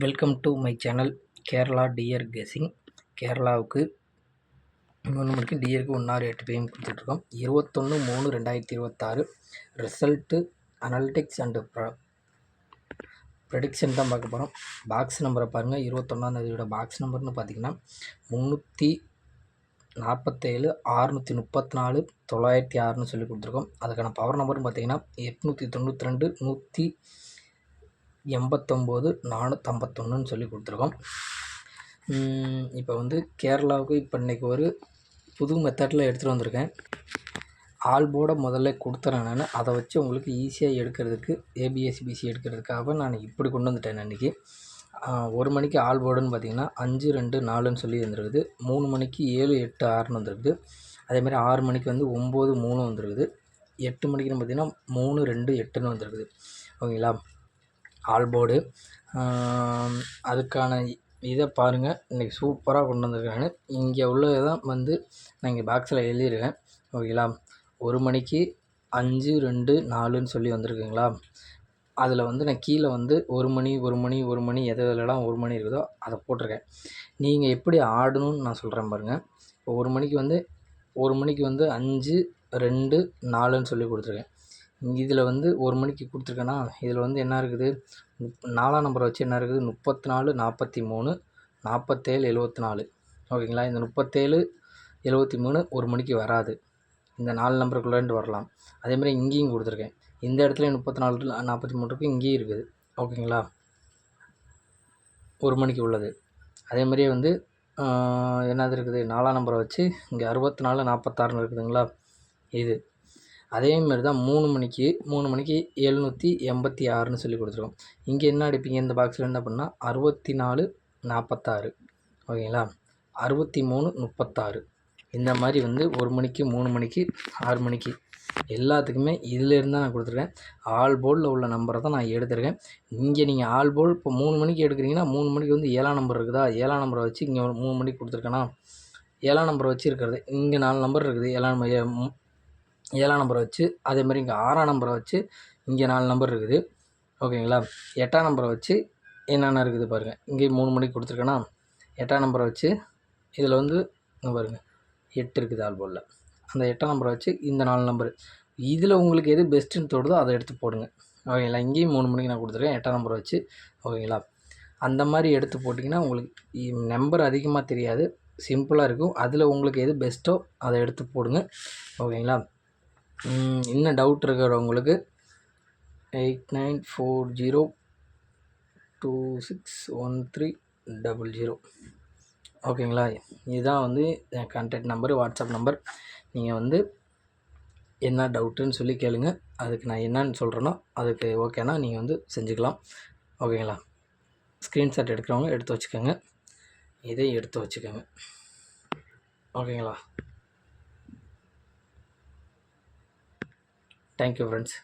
Welcome to my channel Kerala dear guessing. கேரளாவுக்கு 3 மணிக்கு டியருக்கு 168 பேயும் கொடுத்துட்ருக்கோம். 21/3/2026 ரிசல்ட்டு அனலிட்டிக்ஸ் அண்டு ப்ரெடிக்ஷன் தான் பார்க்க போகிறோம். பாக்ஸ் நம்பரை பாருங்கள். 21ஆம் பாக்ஸ் நம்பர்னு பார்த்தீங்கன்னா 347 634 906ன்னு சொல்லி கொடுத்துருக்கோம். அதுக்கான பவர் நம்பர்னு பார்த்தீங்கன்னா 892 189 451ன்னு சொல்லி கொடுத்துருக்கோம். இப்போ வந்து கேரளாவுக்கு இப்போ இன்றைக்கி ஒரு புது மெத்தடில் எடுத்துகிட்டு வந்திருக்கேன். ஆல் போர்டை முதல்ல கொடுத்துறேன். நான் அதை வச்சு உங்களுக்கு ஈஸியாக எடுக்கிறதுக்கு ஏபிஎஸ்பிசி எடுக்கிறதுக்காக நான் இப்படி கொண்டு வந்துட்டேன். இன்றைக்கி 1 மணிக்கு ஆல் போர்டுன்னு பார்த்தீங்கன்னா 5 2 4ன்னு சொல்லி வந்துருக்குது. 3 மணிக்கு 7 8 6ன்னு வந்துருக்குது. அதேமாதிரி 6 மணிக்கு வந்து 9 3 வந்துருக்குது. 8 மணிக்குன்னு பார்த்தீங்கன்னா 3 2 8ன்னு வந்துருக்குது. ஓகேங்களா? ஆல் போர்டு அதுக்கான இதை பாருங்கள். இன்றைக்கி சூப்பராக கொண்டு வந்திருக்காங்க. இங்கே உள்ளதை தான் வந்து நான் இங்கே பாக்ஸில் எழுதியிருக்கேன். ஓகேங்களா? 1 மணிக்கு 5 2 4ன்னு சொல்லி வந்திருக்குங்களா? அதில் வந்து நான் கீழே வந்து 1 மணி எதெல்லாம் 1 மணி இருக்குதோ அதை போட்டிருக்கேன். நீங்கள் எப்படி ஆடணும்னு நான் சொல்கிறேன் பாருங்கள். இப்போ 1 மணிக்கு வந்து 5 2 4ன்னு சொல்லி கொடுத்துருக்கேன். இதில் வந்து 1 மணிக்கு கொடுத்துருக்கேன்னா இதில் வந்து என்ன இருக்குது, 4ஆம் நம்பரை வச்சு என்ன இருக்குது, 34 43 47 74. ஓகேங்களா? இந்த 37 73 1 மணிக்கு வராது. இந்த 4 நம்பருக்குள்ளேருந்து வரலாம். அதேமாதிரி இங்கேயும் கொடுத்துருக்கேன். இந்த இடத்துல 34 43 இருக்குது, இங்கேயும் இருக்குது. ஓகேங்களா? 1 மணிக்கு உள்ளது. அதேமாதிரியே வந்து என்னது இருக்குது, 4ஆம் நம்பரை வச்சு இங்கே 64 46ன்னு இருக்குதுங்களா? இது அதேமாரி தான் 3 மணிக்கு 786ன்னு சொல்லி கொடுத்துருக்கோம். இங்கே என்ன அடிப்பீங்க, இந்த பாக்ஸில் என்ன பண்ணால் 64 46. ஓகேங்களா? 63 36. இந்த மாதிரி வந்து 1 மணிக்கு 3 மணிக்கு 6 மணிக்கு எல்லாத்துக்குமே இதிலேருந்து தான் நான் கொடுத்துருக்கேன். ஆல் போர்டில் உள்ள நம்பரை தான் நான் எடுத்துருக்கேன். இங்கே நீங்கள் ஆல் போர்டு இப்போ 3 மணிக்கு எடுக்கிறீங்கன்னா 3 மணிக்கு வந்து 7ஆம் நம்பர் இருக்குதா, 7ஆம் நம்பரை வச்சு இங்கே ஒரு 3 மணிக்கு கொடுத்துருக்கேன்னா 7ஆம் நம்பரை வச்சு இருக்கிறது. இங்கே 4 நம்பர் இருக்குது. 7ஆம் நம்பரை வச்சு அதேமாதிரி இங்கே 6ஆம் நம்பரை வச்சு இங்கே 4 நம்பர் இருக்குது. ஓகேங்களா? 8ஆம் நம்பரை வச்சு என்னென்ன இருக்குது பாருங்கள். இங்கே 3 மணிக்கு கொடுத்துருக்கேன்னா 8ஆம் நம்பரை வச்சு இதில் வந்து இங்கே பாருங்கள் 8 இருக்குது ஆல் போர்டில். அந்த 8ஆம் நம்பரை வச்சு இந்த 4 நம்பரு இதில் உங்களுக்கு எது பெஸ்ட்டுன்னு தோடுதோ அதை எடுத்து போடுங்க. ஓகேங்களா? இங்கேயும் 3 மணிக்கு நான் கொடுத்துருக்கேன் 8ஆம் நம்பரை வச்சு. ஓகேங்களா? அந்த மாதிரி எடுத்து போட்டிங்கன்னா உங்களுக்கு நம்பர் அதிகமாக தெரியாது, சிம்பிளாக இருக்கும். அதில் உங்களுக்கு எது பெஸ்ட்டோ அதை எடுத்து போடுங்க. ஓகேங்களா? இன்னும் டவுட் இருக்கிறவங்களுக்கு 8940261300. ஓகேங்களா? இதுதான் வந்து என் கான்டாக்ட் நம்பர், வாட்ஸ்அப் நம்பர். நீங்கள் வந்து என்ன டவுட்டுன்னு சொல்லி கேளுங்க. அதுக்கு நான் என்னன்னு சொல்கிறேனோ அதுக்கு ஓகேனா நீங்கள் வந்து செஞ்சுக்கலாம். ஓகேங்களா? ஸ்க்ரீன்ஷாட் எடுக்கிறவங்க எடுத்து வச்சுக்கோங்க, இதை எடுத்து வச்சுக்கோங்க. ஓகேங்களா? Thank you friends.